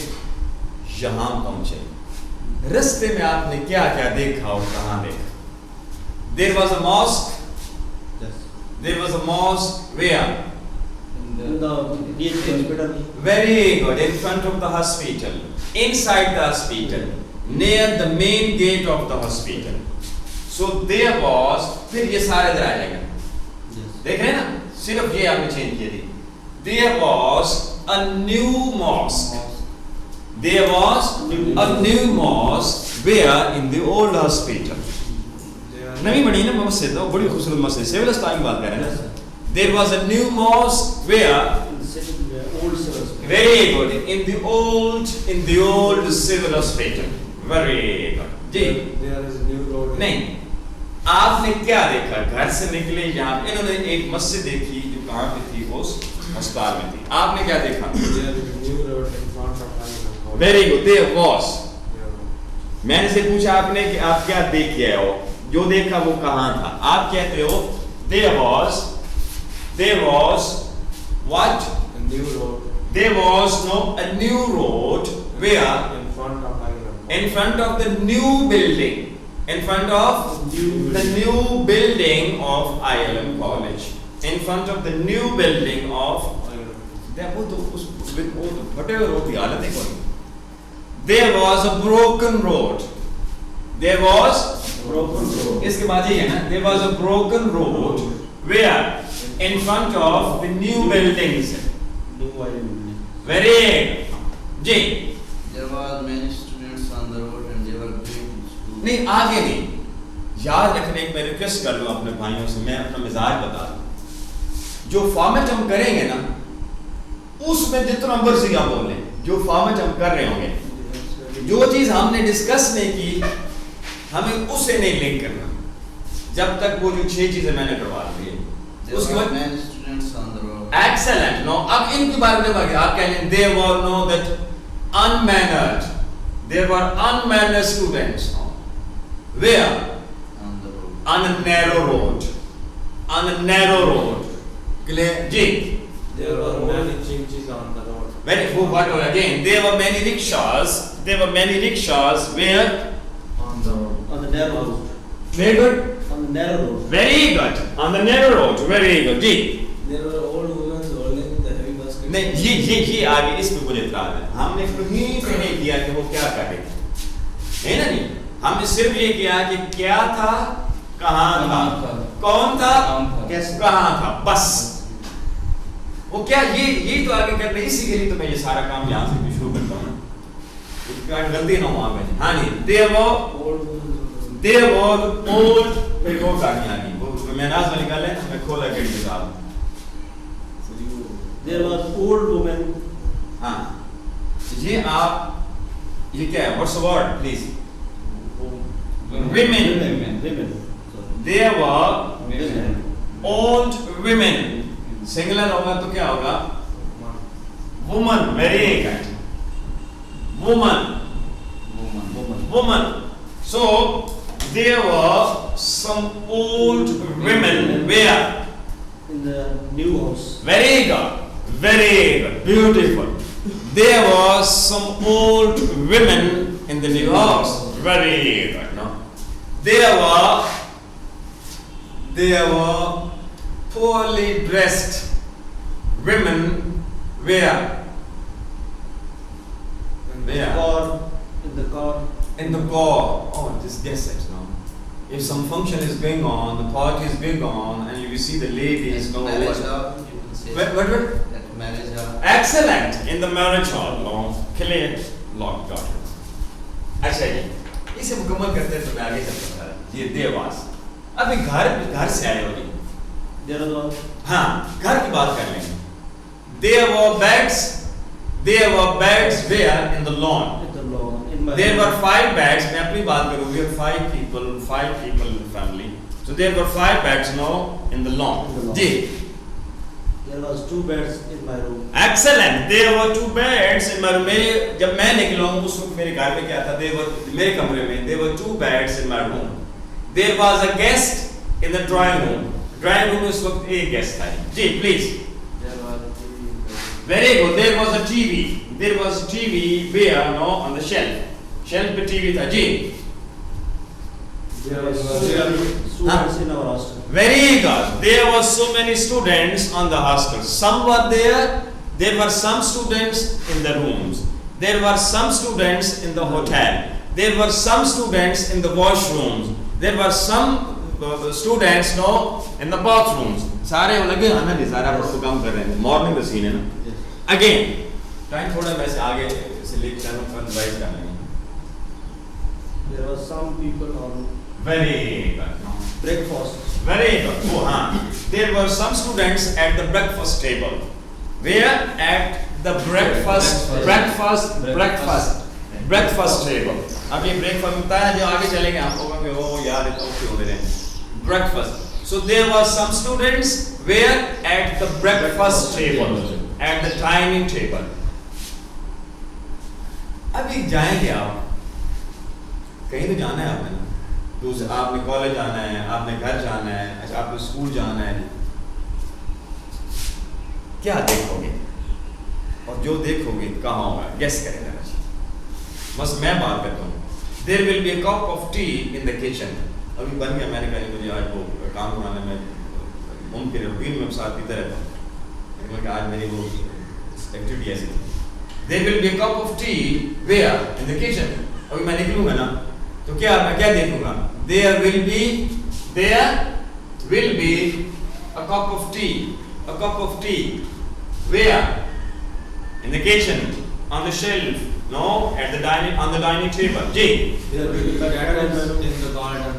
[SPEAKER 1] यहाँ पहुंचे, रास्ते में आपने क्या क्या देखा और कहाँ देखा? There was a mosque. There was a mosque where?
[SPEAKER 4] In the hospital.
[SPEAKER 1] Very good. In front of the hospital, inside the hospital, near the main gate of the hospital. So there was. फिर ये सारे इधर आ जाएगा. देख रहे हैं ना? सिर्फ ये आपने चेंज किया थी. There was a new mosque. There was a new mosque where in the old hospital. नवी बनी ना मस्जिद, तो बड़ी खूबसूरत मस्जिद, सिविल अस्पताल की बात कर रहे हैं ना? There was a new mosque where? Very good. In the old civil hospital. Very good. Ji.
[SPEAKER 4] There is a new road.
[SPEAKER 1] नहीं. आपने क्या देखा? घर से निकले यहाँ, इन्होंने एक मस्जिद देखी जो कहाँ पे थी, उस अस्पताल में थी. आपने क्या देखा?
[SPEAKER 4] There is a new road in front of us.
[SPEAKER 1] Very good. There was. मैंने से पूछा आपने कि आप क्या देख के आए हो? जो देखा वो कहाँ था? आप कहते हो there was what?
[SPEAKER 4] A new road.
[SPEAKER 1] There was a new road where?
[SPEAKER 4] In front of us.
[SPEAKER 1] In front of the new building. In front of the new building of ILM College. In front of the new building of whatever road the हालत है कौन? There was a broken road. There was
[SPEAKER 4] broken road.
[SPEAKER 1] इसके बाद ये है ना? There was a broken road where in front of the new buildings.
[SPEAKER 4] New building.
[SPEAKER 1] Very ji.
[SPEAKER 3] There were many students on the road and they were going to school.
[SPEAKER 1] नहीं आगे नहीं. याद रखने की मैं रिक्वेस्ट कर लूँ अपने भाइयों से, मैं अपना मिजाज बता दूँ. जो फॉर्मेट हम करेंगे ना, उसमें जितना मर्जी आप बोलें, जो फॉर्मेट हम कर रहे होंगे, जो चीज़ हमने डिस्कस नहीं की, हमें उसे नहीं लिंक करना जब तक वो जो 6 चीजें मैंने करवा दी है उसके बाद
[SPEAKER 3] many students on the road.
[SPEAKER 1] excellent no अब इनके बारे में बात आप कह लें they were no that unmannered there were unmannered students no? Where
[SPEAKER 3] On the road.
[SPEAKER 1] on a narrow road on a narrow road clear ji
[SPEAKER 4] There were many changes on the road.
[SPEAKER 1] very what again there were many rickshaws where
[SPEAKER 4] On the road.
[SPEAKER 5] On the narrow road.
[SPEAKER 1] very good
[SPEAKER 5] On the narrow road.
[SPEAKER 1] very good on the narrow road very good ji
[SPEAKER 4] There were old women holding the heavy baskets.
[SPEAKER 1] नहीं ये आगे इसमें मुझे इतराज है हमने कहीं पे नहीं किया कि वो क्या कर रहे थे है ना नहीं हमने सिर्फ ये किया कि क्या था कहाँ था कौन था
[SPEAKER 5] कैसे?
[SPEAKER 1] कहाँ था बस वो क्या ये तो आगे कर रहे इसी के लिए तो मैं ये सारा काम यहाँ से भी शुरू करता हूँ गलती ना हो आप हाँ नहीं देव ओल्ड फिर वो गाड़ी आ गई वो मैं नाज में निकाले मैं खोला गई किताब
[SPEAKER 5] There was old woman.
[SPEAKER 1] हाँ ये आप ये क्या है what's the word please women
[SPEAKER 5] Women.
[SPEAKER 1] there were
[SPEAKER 2] Women.
[SPEAKER 1] old women singular होगा तो क्या होगा woman very good woman so there were some old women where
[SPEAKER 5] In the new house.
[SPEAKER 1] very good beautiful there was some old women in the new house very good no there were poorly dressed women where
[SPEAKER 5] Car. In the car.
[SPEAKER 1] in the car oh just guess it no if some function is going on the party is going on and you see the ladies
[SPEAKER 3] At
[SPEAKER 1] go
[SPEAKER 3] marriage
[SPEAKER 1] over
[SPEAKER 3] hall, you can say.
[SPEAKER 1] what
[SPEAKER 3] At marriage hall.
[SPEAKER 1] excellent in the marriage hall no clear lock got it अच्छा जी इसे मुकम्मल करते हैं तो मैं आगे चल सकता है ये देवास अभी घर से आए हो जी
[SPEAKER 5] There was
[SPEAKER 1] हाँ घर की बात कर लेंगे there were beds where in the lawn
[SPEAKER 5] in the lawn. In my
[SPEAKER 1] there were 5 beds मैं अपनी बात करूँ we are 5 people in the family so there were 5 beds now in the lawn
[SPEAKER 5] In the lawn.
[SPEAKER 1] Ji
[SPEAKER 5] There was 2 beds in my room.
[SPEAKER 1] excellent there were 2 beds in my room मेरे जब मैं निकला हूँ उस वक्त मेरे घर में क्या था मेरे कमरे में there were 2 beds in my room there was a guest in the drawing room में उस वक्त एक guest था जी please
[SPEAKER 4] There was a TV.
[SPEAKER 1] very good there was a TV where no on the shelf पे TV था जी
[SPEAKER 5] There was so many students in our hostel.
[SPEAKER 1] very good there were so many students on the hostel some were there were some students in the rooms there were some students in the hotel there were some students in the washrooms there were some students no in the bathrooms सारे लगे हैं ना जी सारा आपको काम कर रहे हैं मॉर्निंग का सीन है ना
[SPEAKER 5] Yes.
[SPEAKER 1] अगेन टाइम थोड़ा वैसे आगे से लेकर रिवाइज कर लेंगे
[SPEAKER 5] There were some people on
[SPEAKER 1] very good
[SPEAKER 5] breakfast.
[SPEAKER 1] very good oh हाँ there were some students at the breakfast table where at the breakfast table अब ये breakfast होता है जो आगे चलेंगे आप लोगों के ओ यार ये तो क्यों हो रहे हैं breakfast so there were some students where at the breakfast table at the dining table अभी जाएंगे आप कहीं तो जाना है आपने दूसरे आपने कॉलेज जाना है आपने घर जाना है अच्छा आपने स्कूल जाना है क्या देखोगे और जो देखोगे कहाँ होगा गेस करें जरा बस मैं बात करता हूँ there will be a cup of tea in the kitchen अभी बन गया मैंने कहा मुझे आज वो काम बनाने में मुमकिन है रूटीन में साथ पीता रहता हूँ मैं आज मेरी वो एक्टिविटी ऐसी थी there will be a cup of tea where in the kitchen अभी मैं निकलूंगा ना तो क्या मैं क्या देखूंगा there will be a cup of tea where in the kitchen on the shelf no at the dining table ji
[SPEAKER 4] There will be cattle in the garden.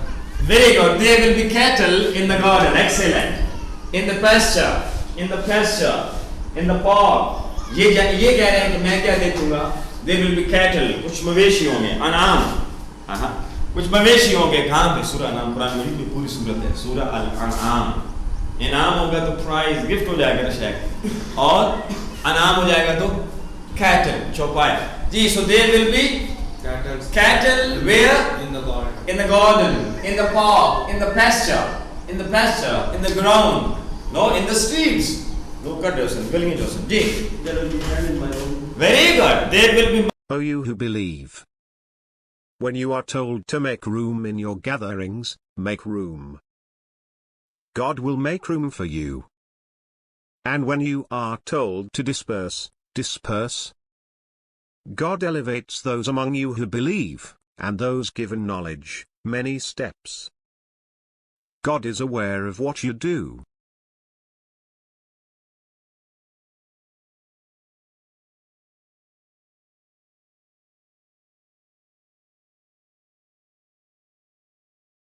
[SPEAKER 1] very good there will be cattle in the garden excellent in the pasture in the park ये कह रहे हैं कि मैं क्या देखूंगा there will be cattle कुछ मवेशी होंगे अनाम कुछ मवेशी होंगे कहाँ पे? सूरह अनाम, कुरान मजीद में पूरी सूरत है, सूरह अल-अनाम। इनाम होगा तो प्राइज, गिफ्ट हो जाएगा ना शायद, और अनाम हो जाएगा तो कैटल, चौपाया। जी, so there will be cattle where?
[SPEAKER 4] In the garden.
[SPEAKER 1] In the garden, in the park, in the pasture, in the ground, no, in the streets. No, cut yourself, gulliyan yourself. Ji,
[SPEAKER 5] There will be men in my room.
[SPEAKER 1] very good. There will be.
[SPEAKER 6] O you who believe. When you are told to make room in your gatherings, make room. God will make room for you. And when you are told to disperse, disperse. God elevates those among you who believe, and those given knowledge, many steps. God is aware of what you do.